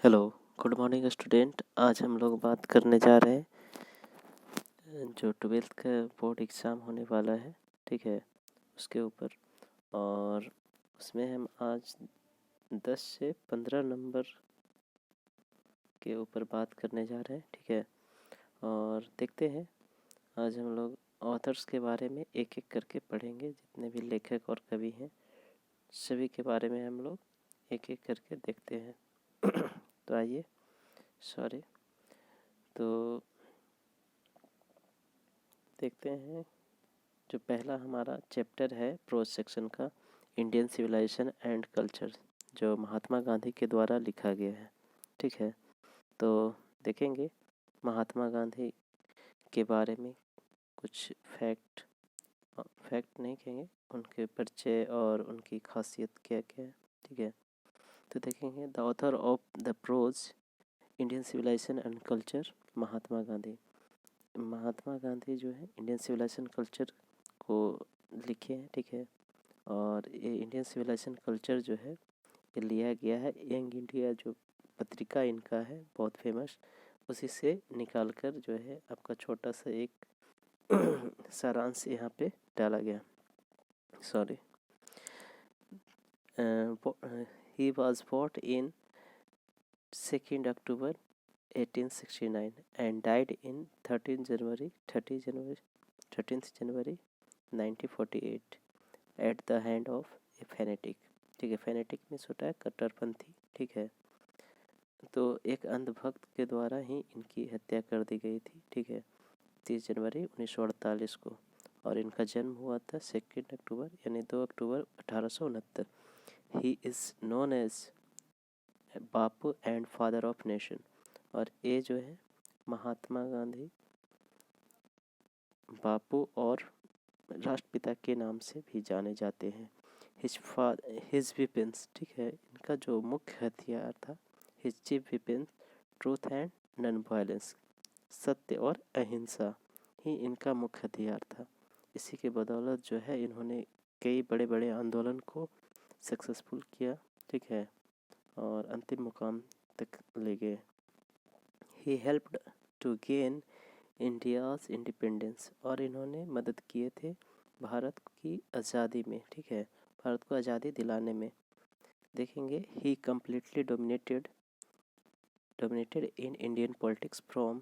Hello, good morning student. आज हम लोग बात करने जा रहे हैं जो 12th का बोर्ड एग्ज़ाम होने वाला है, ठीक है, उसके ऊपर। और उसमें हम आज 10 से 15 नंबर के ऊपर बात करने जा रहे हैं, ठीक है। और देखते हैं, आज हम लोग ऑथर्स के बारे में एक एक करके पढ़ेंगे। जितने भी लेखक और कवि हैं सभी के बारे में हम लोग एक एक करके देखते हैं। तो आइए, सॉरी, तो देखते हैं। जो पहला हमारा चैप्टर है प्रोज सेक्शन का, इंडियन सिविलाइजेशन एंड कल्चर, जो महात्मा गांधी के द्वारा लिखा गया है, ठीक है। तो देखेंगे महात्मा गांधी के बारे में कुछ फैक्ट नहीं कहेंगे, उनके परिचय और उनकी खासियत क्या क्या है, ठीक है। तो देखेंगे the author of the prose Indian civilisation and culture, Mahatma Gandhi. Mahatma Gandhi जो है इंडियन सिविलाइजेशन कल्चर को लिखे हैं, ठीक है। और ये इंडियन सिविलाइजेशन कल्चर जो है ये लिया गया है यंग इंडिया, जो पत्रिका इनका है बहुत फेमस, उसी से निकाल कर जो है आपका छोटा सा एक सारांश यहाँ पे डाला गया। Sorry, he was born in 2 October 1869 and died in 13th January 1948 at the hand of a fanatic, ठीक है। फैनेटिक मीन्स होता है कट्टरपंथी, ठीक है। तो एक अंधभक्त के द्वारा ही इनकी हत्या कर दी गई थी, ठीक है, 30 जनवरी 1948 को। और इनका जन्म हुआ था 2 अक्टूबर यानी 2 अक्टूबर 1869। He is known as Bapu and father of nation. और ये जो है महात्मा गांधी बापू और राष्ट्रपिता के नाम से भी जाने जाते हैं। हिज वेपन्स, ठीक है, इनका जो मुख्य हथियार था, his chief weapons truth and non violence, सत्य और अहिंसा ही इनका मुख्य हथियार था। इसी के बदौलत जो है इन्होंने कई बड़े बड़े आंदोलन को सक्सेसफुल किया, ठीक है, और अंतिम मुकाम तक ले गए। He helped to gain India's independence, और इन्होंने मदद किए थे भारत की आज़ादी में, ठीक है, भारत को आज़ादी दिलाने में। देखेंगे he completely dominated in Indian politics from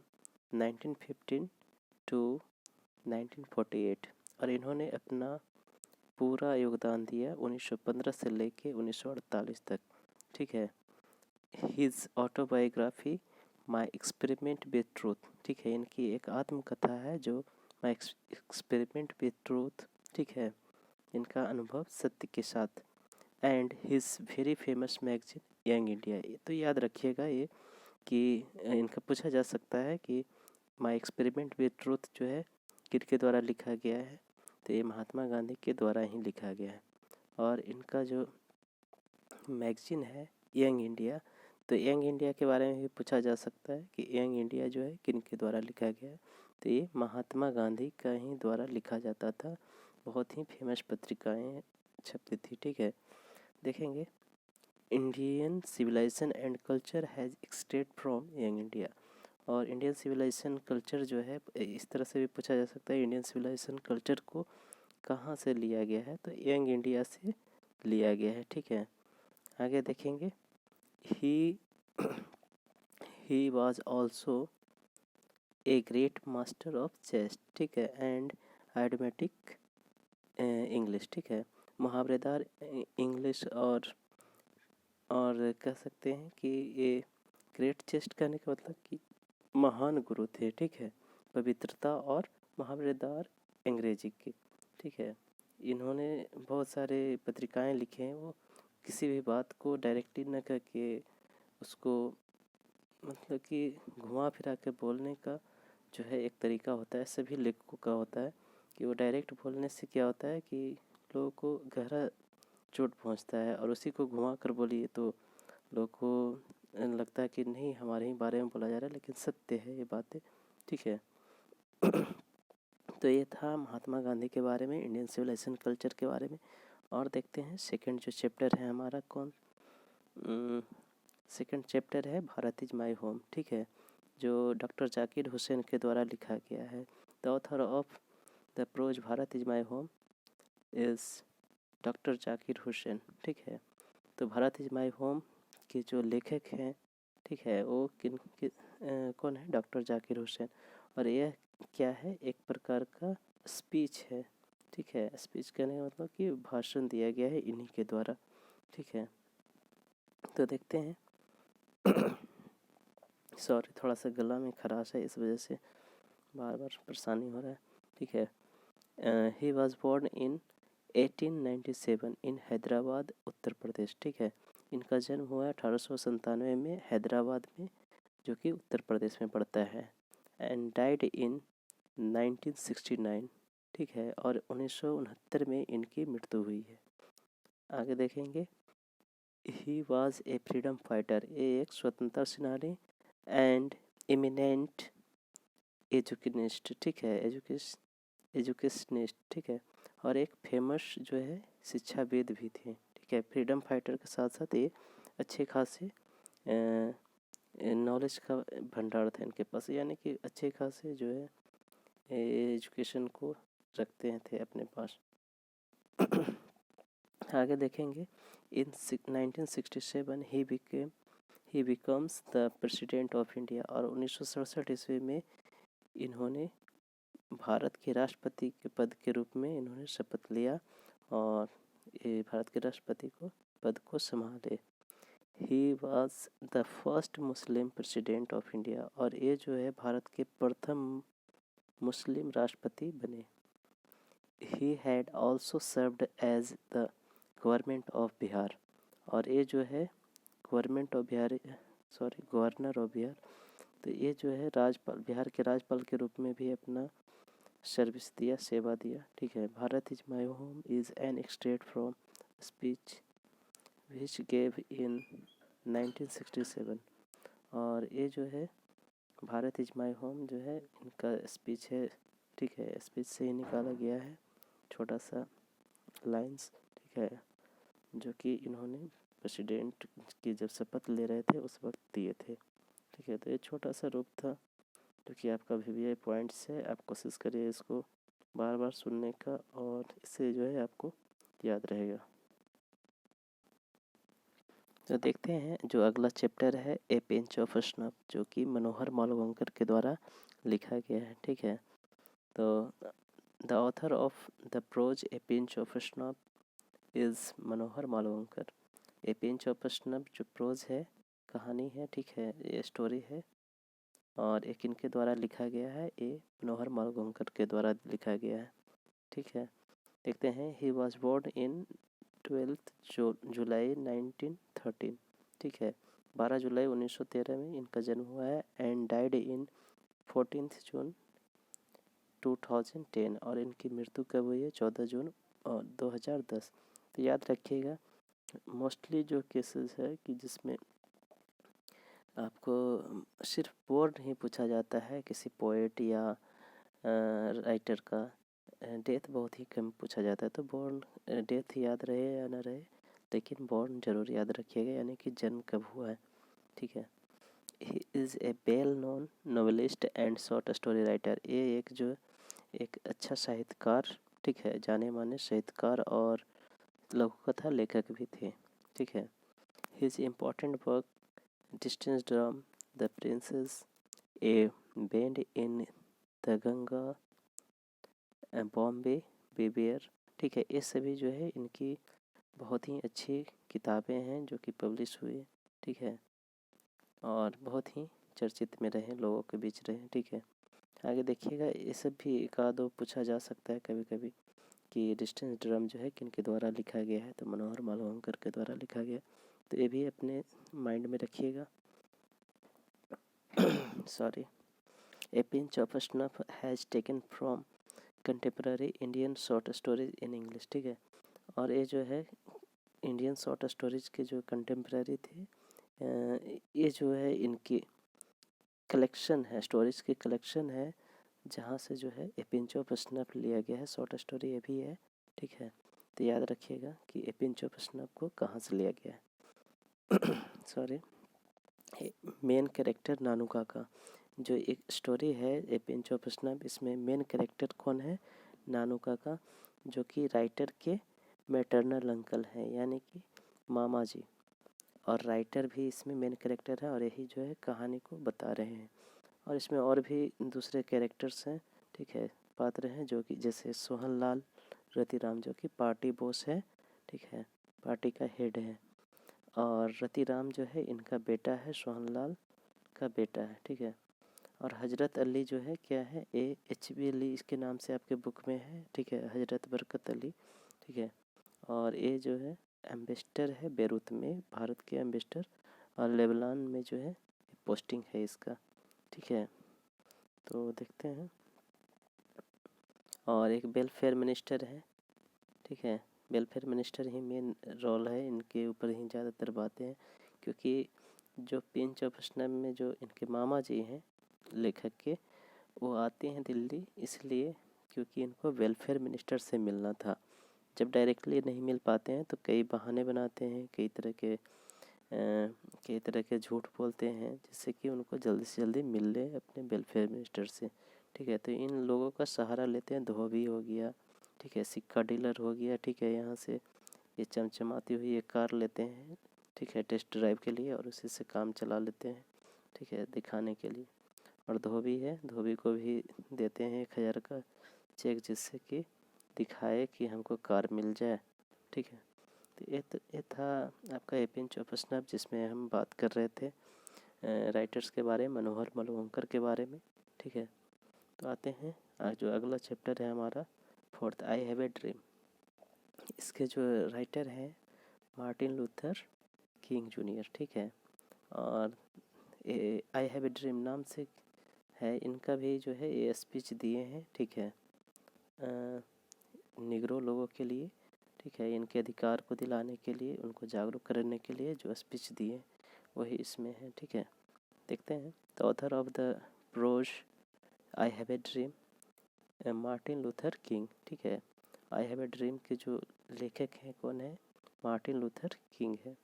1915 to 1948। और इन्होंने अपना पूरा योगदान दिया 1915 से लेके 1948 तक, ठीक है। His autobiography my experiment with truth, ठीक है, इनकी एक आत्मकथा है जो माई एक्सपेरिमेंट विद ट्रूथ, ठीक है, इनका अनुभव सत्य के साथ। And his very famous magazine young India. तो याद रखिएगा ये कि इनका पूछा जा सकता है कि माई एक्सपेरिमेंट विद ट्रूथ जो है किसके द्वारा लिखा गया है, तो ये महात्मा गांधी के द्वारा ही लिखा गया है। और इनका जो मैगजीन है यंग इंडिया, तो यंग इंडिया के बारे में भी पूछा जा सकता है कि यंग इंडिया जो है किन के द्वारा लिखा गया है, तो ये महात्मा गांधी का ही द्वारा लिखा जाता था। बहुत ही फेमस पत्रिकाएं छपती थी, ठीक है। देखेंगे Indian civilisation and culture has extracted from Young India. और इंडियन सिविलाइजेशन कल्चर जो है इस तरह से भी पूछा जा सकता है, इंडियन सिविलाइजेशन कल्चर को कहाँ से लिया गया है, तो यंग इंडिया से लिया गया है, ठीक है। आगे देखेंगे he was also a great master of chess, ठीक है, एंड आइडमेटिक इंग्लिश, ठीक है, मुहावरेदार इंग्लिश। और कह सकते हैं कि ये ग्रेट चेस्ट कहने का मतलब कि महान गुरु थे, ठीक है, पवित्रता और मुहावरेदार अंग्रेजी की, ठीक है। इन्होंने बहुत सारे पत्रिकाएं लिखे हैं। वो किसी भी बात को डायरेक्टली न करके उसको मतलब कि घुमा फिरा के बोलने का जो है एक तरीका होता है, सभी लेखकों का होता है कि वो डायरेक्ट बोलने से क्या होता है कि लोगों को गहरा चोट पहुंचता है, और उसी को घुमा कर बोलिए तो लोगों को लगता है कि नहीं हमारे ही बारे में बोला जा रहा है, लेकिन सत्य है ये बातें, ठीक है। तो ये था महात्मा गांधी के बारे में, इंडियन सिविलाइजेशन कल्चर के बारे में। और देखते हैं सेकंड जो चैप्टर है हमारा सेकंड चैप्टर है भारत इज माई होम, ठीक है, जो डॉक्टर जाकिर हुसैन के द्वारा लिखा गया है। The author of the prose Bharat is my home is doctor Zakir Hussain, ठीक है। तो भारत इज माई होम के जो लेखक हैं, ठीक है, वो कौन है? डॉक्टर जाकिर हुसैन। और यह क्या है? एक प्रकार का स्पीच है, ठीक है। स्पीच कहने का मतलब कि भाषण दिया गया है इन्हीं के द्वारा, ठीक है। तो देखते हैं सॉरी, थोड़ा सा गला में खराश है, इस वजह से बार बार परेशानी हो रहा है, ठीक है। ही वॉज बोर्न इन 1897 इन हैदराबाद, उत्तर प्रदेश, ठीक है। इनका जन्म हुआ 1897 में हैदराबाद में, जो कि उत्तर प्रदेश में पड़ता है। एंड डाइड इन 1969, ठीक है, और 1969 में इनकी मृत्यु हुई है। आगे देखेंगे, he was a freedom fighter, ये एक स्वतंत्रता सेनानी एंड इमिनेंट एजुकेनिस्ट, ठीक है, एजुकेशनिस्ट, ठीक है, और एक फेमस जो है शिक्षाविद भी थे, ठीक है। फ्रीडम फाइटर के साथ साथ ये अच्छे खासे नॉलेज का भंडार था इनके पास, यानी कि अच्छे खासे जो है एजुकेशन को रखते हैं थे अपने पास। आगे देखेंगे, इन 1967 ही becomes the president of India, और 1967 ईस्वी में इन्होंने भारत के राष्ट्रपति के पद के रूप में इन्होंने शपथ लिया और ये भारत के राष्ट्रपति को पद को संभाले। He was the first Muslim president of India, और ये जो है भारत के प्रथम मुस्लिम राष्ट्रपति बने। He had also served as the government of Bihar, और ये जो है government of Bihar governor of Bihar, तो ये जो है राज्यपाल, बिहार के राज्यपाल के रूप में भी अपना सर्विस दिया, सेवा दिया, ठीक है। Bharat is my home is an extract from speech which gave in 1967, और ये जो है भारत इज माई होम जो है इनका स्पीच है, ठीक है, स्पीच से ही निकाला गया है छोटा सा लाइंस, ठीक है, जो कि इन्होंने प्रेसिडेंट की जब शपथ ले रहे थे उस वक्त दिए थे, ठीक है। तो ये छोटा सा रूप था जो कि आपका VVI पॉइंट्स है, आप कोशिश करिए इसको बार बार सुनने का, और इससे जो है आपको याद रहेगा। तो देखते हैं जो अगला चैप्टर है, ए पिंच ऑफ स्नफ, जो कि मनोहर मालवंकर के द्वारा लिखा गया है, ठीक है। तो the author of the prose a pinch of snuff is Manohar Malvankar. A pinch of snuff जो प्रोज है, कहानी है, ठीक है, ये स्टोरी है, और एक इनके द्वारा लिखा गया है, ये मनोहर मालवंकर के द्वारा लिखा गया है, ठीक है। देखते हैं, ही वॉज बोर्न इन 12 जुलाई 1913, ठीक है, 12 जुलाई 1913 में इनका जन्म हुआ है। एंड डाइड इन 14 जून 2010, और इनकी मृत्यु कब हुई है? 14 जून 2010। तो याद रखिएगा, मोस्टली जो केसेस है कि जिसमें आपको सिर्फ बोर्ड नहीं पूछा जाता है, किसी पोएट या राइटर का डेथ बहुत ही कम पूछा जाता है। तो बॉर्न डेथ याद रहे या ना रहे, लेकिन बॉर्न जरूर याद रखिएगा, यानी कि जन्म कब हुआ है, ठीक है। He is a well known novelist and short story writer, ये एक अच्छा साहित्यकार, ठीक है, जाने माने साहित्यकार और लघु कथा लेखक भी थे, ठीक है। His important work distant drum, the princes, a bend in the Ganga, Bombay beware, ठीक है, ये सभी जो है इनकी बहुत ही अच्छी किताबें हैं जो कि पब्लिश हुई, ठीक है, और बहुत ही चर्चित में रहे, लोगों के बीच रहे, ठीक है। आगे देखिएगा, ये सब भी एक आध दो पूछा जा सकता है कभी कभी कि डिस्टेंस ड्रम जो है किन के द्वारा लिखा गया है, तो मनोहर मालवंकर के द्वारा लिखा गया, तो ये भी अपने माइंड में रखिएगा। Sorry, A pinch of snuff has taken from contemporary Indian short stories in English, ठीक है, और ये जो है इंडियन शॉर्ट स्टोरीज के जो कंटेम्प्रेरी थे, ये जो है इनकी कलेक्शन है, स्टोरीज की कलेक्शन है, जहाँ से जो है ए पिंच ऑफ स्नफ लिया गया है, शॉर्ट स्टोरी ये भी है, ठीक है। तो याद रखिएगा कि ए पिंच ऑफ स्नफ को कहाँ से लिया गया है। सॉरी, मेन कैरेक्टर नानू काका। जो एक स्टोरी है ए पिंच ऑफ स्नैप, इसमें मेन कैरेक्टर कौन है? नानू काका, जो कि राइटर के मैटरनल अंकल हैं, यानी कि मामा जी। और राइटर भी इसमें मेन कैरेक्टर है और यही जो है कहानी को बता रहे हैं। और इसमें और भी दूसरे कैरेक्टर्स हैं, ठीक है, पात्र हैं, जो कि जैसे सोहन लाल रतिराम, जो कि पार्टी बॉस है, ठीक है, पार्टी का हेड है। और रतिराम जो है इनका बेटा है, सोहन लाल का बेटा है, ठीक है। और हजरत अली जो है क्या है, AHB अली इसके नाम से आपके बुक में है, ठीक है, हजरत बरकत अली, ठीक है। और ये जो है एम्बेसडर है बेरूत में, भारत के एम्बेसडर, और लेबनान में जो है पोस्टिंग है इसका, ठीक है। तो देखते हैं। और एक वेलफेयर मिनिस्टर है, ठीक है, वेलफेयर मिनिस्टर ही मेन रोल है, इनके ऊपर ही ज़्यादातर बातें हैं, क्योंकि जो पिंच ऑफ स्नैप में जो इनके मामा जी हैं लेखक के, वो आते हैं दिल्ली इसलिए क्योंकि इनको वेलफेयर मिनिस्टर से मिलना था। जब डायरेक्टली नहीं मिल पाते हैं तो कई बहाने बनाते हैं, कई तरह के झूठ बोलते हैं, जिससे कि उनको जल्दी से जल्दी मिल ले अपने वेलफेयर मिनिस्टर से, ठीक है। तो इन लोगों का सहारा लेते हैं, धोबी हो गया, ठीक है, सिक्का डीलर हो गया, ठीक है, यहाँ से ये चमचमाती हुई एक कार लेते हैं, ठीक है, टेस्ट ड्राइव के लिए, और उसी से काम चला लेते हैं, ठीक है, दिखाने के लिए। और धोबी है, धोबी को भी देते हैं 1000 का चेक, जिससे कि दिखाए कि हमको कार मिल जाए, ठीक है। तो ये था आपका ए पिंच ऑफ स्नैप, जिसमें हम बात कर रहे थे राइटर्स के बारे में, मनोहर मलवंकर के बारे में, ठीक है। तो आते हैं आज जो अगला चैप्टर है हमारा, fourth, I have a dream. इसके जो राइटर हैं मार्टिन लूथर किंग जूनियर, ठीक है। और आई हैव ए ड्रीम नाम से है इनका भी जो है ये स्पीच दिए हैं, ठीक है, निग्रो लोगों के लिए, ठीक है, इनके अधिकार को दिलाने के लिए, उनको जागरूक करने के लिए जो स्पीच दिए वही इसमें है, ठीक है। देखते हैं। The author of the prose I have a dream Martin Luther King, ठीक है। आई हैव ए ड्रीम के जो लेखक हैं कौन है? मार्टिन लूथर किंग है,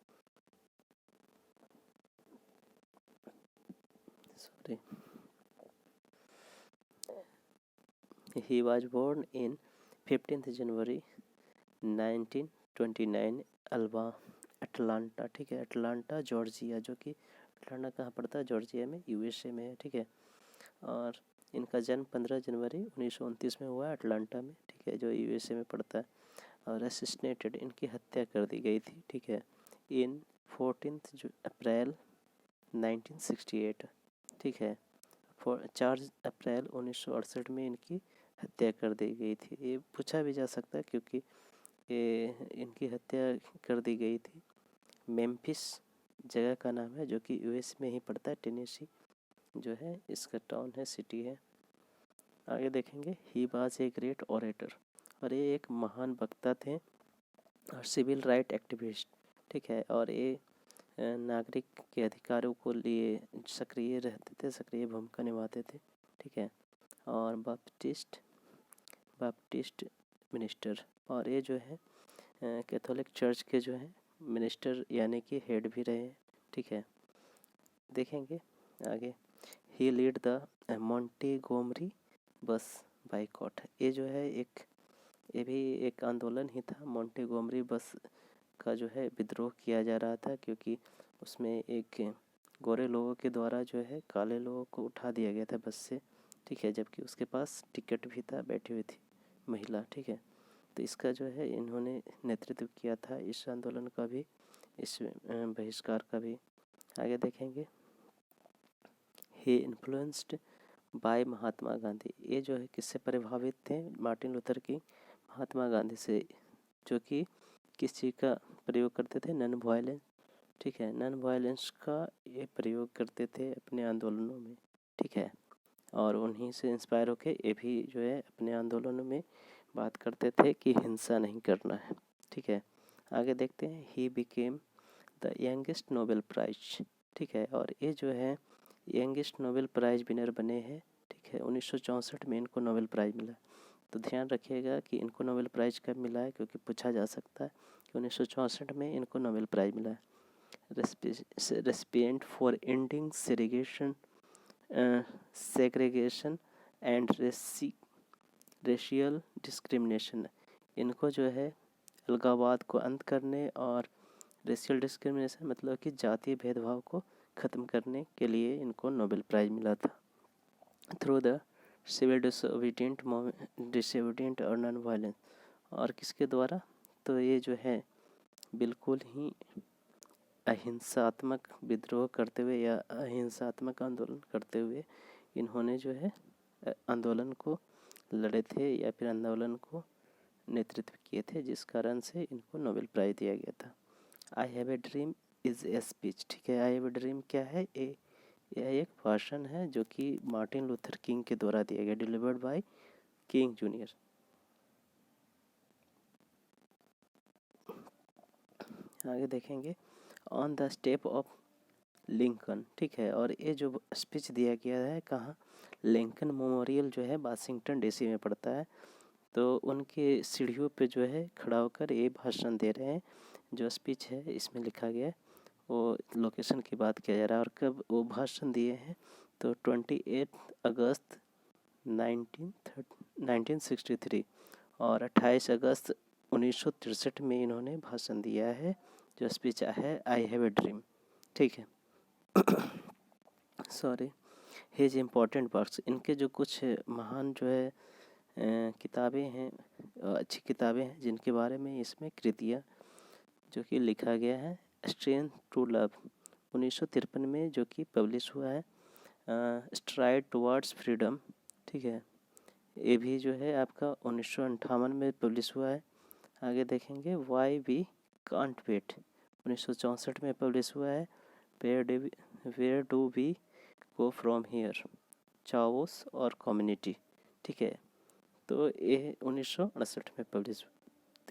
sorry. He was born in 15 January 1929 Atlanta, ठीक है, अटलांटा जॉर्जिया, जो कि अटलांटा कहाँ पड़ता है? जॉर्जिया में, USA में है, ठीक है। और इनका जन्म 15 जनवरी 1929 में हुआ अटलांटा में, ठीक है, जो USA में पड़ता है। और असिस्नेटेड, इनकी हत्या कर दी गई थी, ठीक है, इन 14 अप्रैल 1968, ठीक है। 4 अप्रैल 1968 में इनकी हत्या कर दी गई थी। ये पूछा भी जा सकता है क्योंकि ये इनकी हत्या कर दी गई थी मेम्फिस जगह का नाम है, जो कि US में ही पड़ता है, टेनेसी जो है इसका टाउन है, सिटी है। आगे देखेंगे। He was a great orator, और ये एक महान वक्ता थे और सिविल राइट एक्टिविस्ट, ठीक है। और ये नागरिक के अधिकारों को लिए सक्रिय रहते थे, सक्रिय भूमिका निभाते थे, ठीक है। और बाप्टिस्ट मिनिस्टर, और ये जो है कैथोलिक चर्च के जो है मिनिस्टर यानी कि हेड भी रहे, ठीक है। देखेंगे आगे। ही लीड द मोंटेगोमरी बस बाइकॉट, ये जो है ये भी एक आंदोलन ही था। मोंटेगोमरी बस का जो है विद्रोह किया जा रहा था, क्योंकि उसमें एक गोरे लोगों के द्वारा जो है काले लोगों को उठा दिया गया था बस से, ठीक है, जबकि उसके पास टिकट भी था, बैठी हुई थी महिला, ठीक है। तो इसका जो है इन्होंने नेतृत्व किया था, इस आंदोलन का भी, इस बहिष्कार का भी। आगे देखेंगे। ही इन्फ्लुएंस्ड बाय महात्मा गांधी, ये जो है किससे प्रभावित थे? Martin Luther king Mahatma Gandhi से, जो कि किस चीज़ का प्रयोग करते थे? नॉन वायलेंस, ठीक है, नॉन वायलेंस का ये प्रयोग करते थे अपने आंदोलनों में, ठीक है। और उन्हीं से इंस्पायर होके ये भी जो है अपने आंदोलनों में बात करते थे कि हिंसा नहीं करना है, ठीक है। आगे देखते हैं। He became the youngest Nobel prize, ठीक है, और ये जो है यंगेस्ट नोबेल प्राइज विनर बने हैं, ठीक है। 1964 में इनको नोबेल प्राइज़ मिला। तो ध्यान रखिएगा कि इनको नोबेल प्राइज़ कब मिला है, क्योंकि पूछा जा सकता है कि 1964 में इनको नोबेल प्राइज़ मिला है। Recipient for ending segregation and racial discrimination. इनको जो है अलगाववाद को अंत करने और रेशियल डिस्क्रिमिनेशन मतलब कि जातीय भेदभाव को ख़त्म करने के लिए इनको नोबेल प्राइज़ मिला था। थ्रू द सिविल डिसोबीडिएंट और नॉन वायलेंस, और किसके द्वारा, तो ये जो है बिल्कुल ही अहिंसात्मक विद्रोह करते हुए या अहिंसात्मक आंदोलन करते हुए इन्होंने जो है आंदोलन को लड़े थे या फिर आंदोलन को नेतृत्व किए थे, जिस कारण से इनको नोबेल प्राइज़ दिया गया था। आई have a dream is a speech, ठीक है। आई हैव ए ड्रीम क्या है, यह एक भाषण है जो कि मार्टिन लूथर किंग के द्वारा दिया गया, डिलीवर्ड बाय किंग जूनियर। आगे देखेंगे on the step of Lincoln, ठीक है। और ये जो स्पीच दिया गया है कहाँ, लिंकन मेमोरियल जो है वाशिंगटन डीसी में पड़ता है। तो उनके सीढ़ियों पे जो है खड़ा होकर ये भाषण दे रहे हैं। जो स्पीच है इसमें लिखा गया है वो लोकेशन की बात किया जा रहा है और कब वो भाषण दिए हैं, तो 28 अगस्त 1963 और 28 अगस्त 1963 में इन्होंने भाषण दिया है। जो स्पीच है आई हैव ए ड्रीम, ठीक है। सॉरी, हिज इम्पोर्टेंट वर्क्स, इनके जो कुछ महान जो है किताबें हैं, अच्छी किताबें हैं जिनके बारे में इसमें कृतियाँ जो कि लिखा गया है। स्ट्रेंथ टू लव 1953 में जो कि पब्लिश हुआ है। स्ट्राइड टुवर्ड्स फ्रीडम, ठीक है, ये भी जो है आपका 1958 में पब्लिश हुआ है। आगे देखेंगे वाई वी कांट वेट 1964 में पब्लिश हुआ है। Where do we go from here, chaos और कम्युनिटी, ठीक है। तो ये 1968 में पब्लिश हुआ।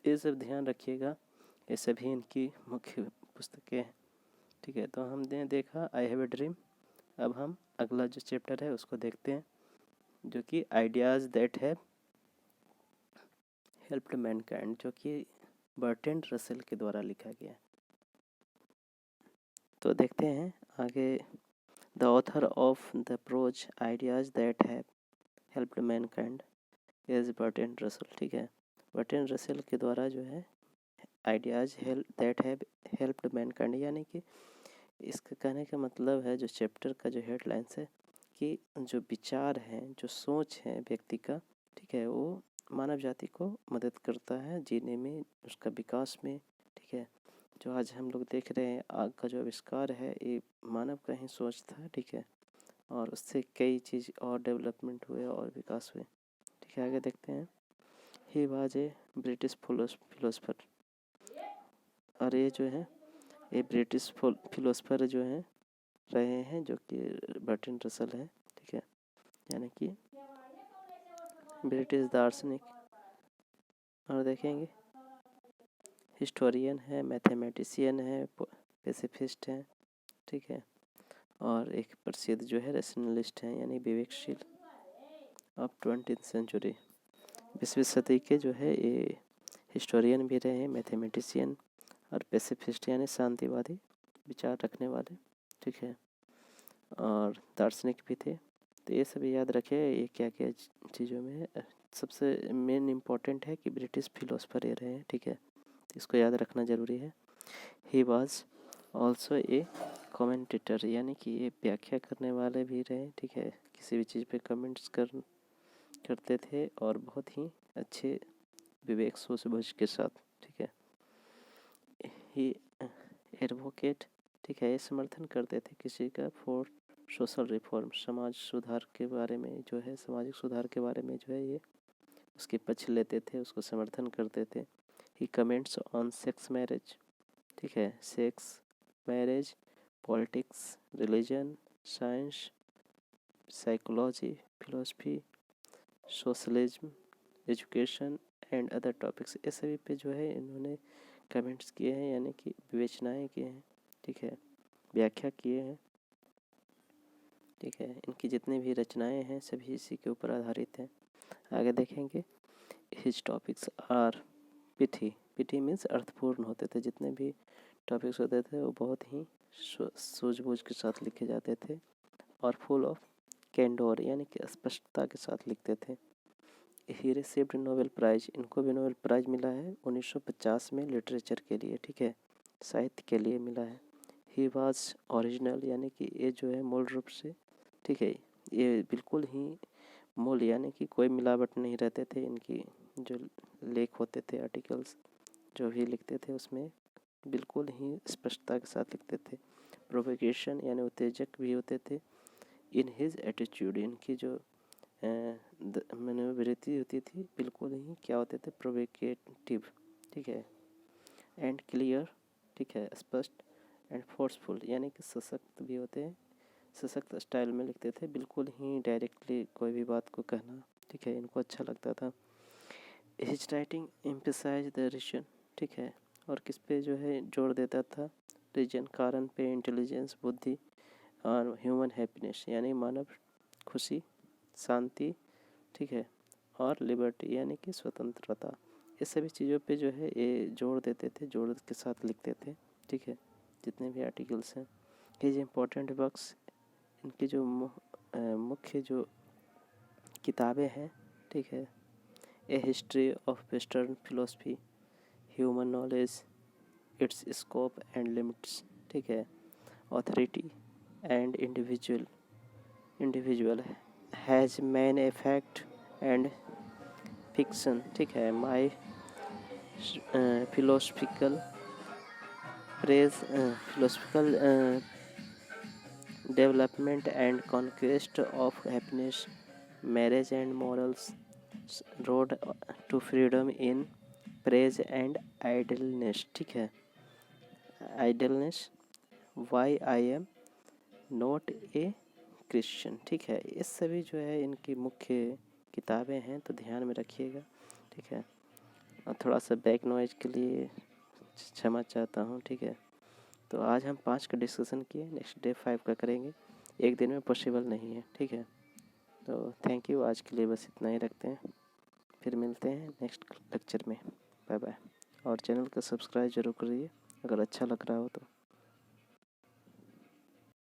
ये सब ध्यान रखिएगा, ये सभी इनकी मुख्य पुस्तकें हैं, ठीक है। तो हमने देखा आई हैव ए ड्रीम। अब हम अगला जो चैप्टर है उसको देखते हैं जो कि ideas that have helped Mankind, जो कि बर्ट्रैंड रसेल के द्वारा लिखा गया है। तो देखते हैं आगे। The author of the prose ideas that have helped mankind is Bertrand Russell, ठीक है। बर्ट्रैंड रसेल के द्वारा जो है ideas that have helped mankind, यानी कि इसका कहने का मतलब है जो चैप्टर का जो हेडलाइंस है कि जो विचार हैं, जो सोच है व्यक्ति का, ठीक है, वो मानव जाति को मदद करता है जीने में, उसका विकास में, ठीक है। जो आज हम लोग देख रहे हैं आग का जो आविष्कार है ये मानव का ही सोच था, ठीक है, और उससे कई चीज़ और डेवलपमेंट हुए और विकास हुए, ठीक है। आगे देखते हैं। He was a British philosopher, और ये जो है ये ब्रिटिश फिलोसफर जो हैं रहे हैं जो कि बर्ट्रैंड रसेल है, ठीक है, यानी कि ब्रिटिश दार्शनिक। और देखेंगे हिस्टोरियन है, मैथमेटिशियन है, पैसिफिस्ट हैं, ठीक है, और एक प्रसिद्ध जो है रैशनलिस्ट हैं यानी विवेकशील ऑफ 20th सेंचुरी। 20वीं सदी के जो है ये हिस्टोरियन भी रहे, मैथमेटिशियन और पैसिफिस्ट यानी शांतिवादी विचार रखने वाले, ठीक है, और दार्शनिक भी थे। तो ये सब याद रखें ये क्या क्या चीज़ों में सबसे मेन इम्पॉर्टेंट है कि ब्रिटिश फिलोसफर ये रहे हैं, ठीक है, तो इसको याद रखना ज़रूरी है। He was also a commentator, यानी कि ये व्याख्या करने वाले भी रहे, ठीक है, किसी भी चीज़ पे कमेंट्स करते थे और बहुत ही अच्छे विवेक सोच के साथ, ठीक है। ही एडवोकेट, ठीक है, ये समर्थन करते थे किसी का फॉर सोशल रिफॉर्म, समाज सुधार के बारे में जो है, सामाजिक सुधार के बारे में जो है ये उसके पक्ष लेते थे, उसको समर्थन करते थे। ही कमेंट्स ऑन सेक्स मैरिज, ठीक है, sex marriage, politics, religion, science, psychology, philosophy, socialism, education and other topics, ये सभी पे जो है इन्होंने कमेंट्स किए हैं, यानी कि विवेचनाएँ किए हैं, ठीक है, व्याख्या किए हैं, ठीक है। इनकी जितनी भी रचनाएं हैं सभी इसी के ऊपर आधारित हैं। आगे देखेंगे। His topics are pithy, pithy means अर्थपूर्ण होते थे, जितने भी टॉपिक्स होते थे वो बहुत ही सूझबूझ के साथ लिखे जाते थे और फुल ऑफ कैंडोर यानी कि स्पष्टता के साथ लिखते थे। ही रिसीव्ड नोबेल प्राइज, इनको भी नोबेल प्राइज मिला है 1950 में लिटरेचर के लिए, ठीक है, साहित्य के लिए मिला है। ही वाज ओरिजिनल यानी कि ये जो है मूल रूप से, ठीक है, ये बिल्कुल ही मूल यानी कि कोई मिलावट नहीं रहते थे इनकी जो लेख होते थे, आर्टिकल्स जो भी लिखते थे उसमें बिल्कुल ही स्पष्टता के साथ लिखते थे। प्रोवोकेशन यानी उत्तेजक भी होते थे। इन हिज एटीट्यूड, इनकी जो मनोवृत्ति होती थी बिल्कुल ही क्या होते थे, प्रोवोकेटिव, ठीक है, एंड क्लियर, ठीक है, स्पष्ट, एंड फोर्सफुल यानी कि सशक्त भी होते हैं, सशक्त स्टाइल में लिखते थे, बिल्कुल ही डायरेक्टली कोई भी बात को कहना, ठीक है, इनको अच्छा लगता था। His writing emphasize the reason, ठीक है, और किस पे जो है जोर देता था, रीजन कारण पे, इंटेलिजेंस बुद्धि, और ह्यूमन हैप्पीनेस यानी मानव खुशी, शांति, ठीक है, और लिबर्टी यानी कि स्वतंत्रता, ये सभी चीज़ों पे जो है ये जोर देते थे, जोर के साथ लिखते थे, ठीक है, जितने भी आर्टिकल्स हैं। हिज इम्पोर्टेंट वर्क्स, इनकी जो मुख्य जो किताबें हैं, ठीक है, a history of western philosophy, human knowledge, its scope and limits, ठीक है, authority and individual has man effect and fiction, ठीक है, my philosophical development and conquest of happiness, marriage and morals, road to freedom in praise and idleness, ठीक है, idleness, why I am not a Christian, ठीक है, ये सभी जो है इनकी मुख्य किताबें हैं, तो ध्यान में रखिएगा, ठीक है, और थोड़ा सा बैक नॉइज के लिए क्षमा चाहता हूँ, ठीक है। तो आज हम 5 का डिस्कशन किए, नेक्स्ट डे 5 का करेंगे, एक दिन में पॉसिबल नहीं है, ठीक है। तो थैंक यू, आज के लिए बस इतना ही रखते हैं, फिर मिलते हैं नेक्स्ट लेक्चर में, बाय बाय। और चैनल को सब्सक्राइब जरूर करिए अगर अच्छा लग रहा हो तो।